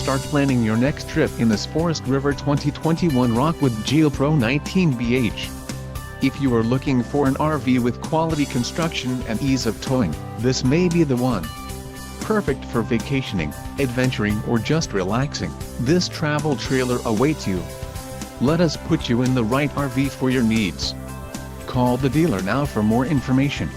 Start planning your next trip in this Forest River 2021 Rockwood Geo Pro 19BH. If you are looking for an RV with quality construction and ease of towing, this may be the one. Perfect for vacationing, adventuring or just relaxing, this travel trailer awaits you. Let us put you in the right RV for your needs. Call the dealer now for more information.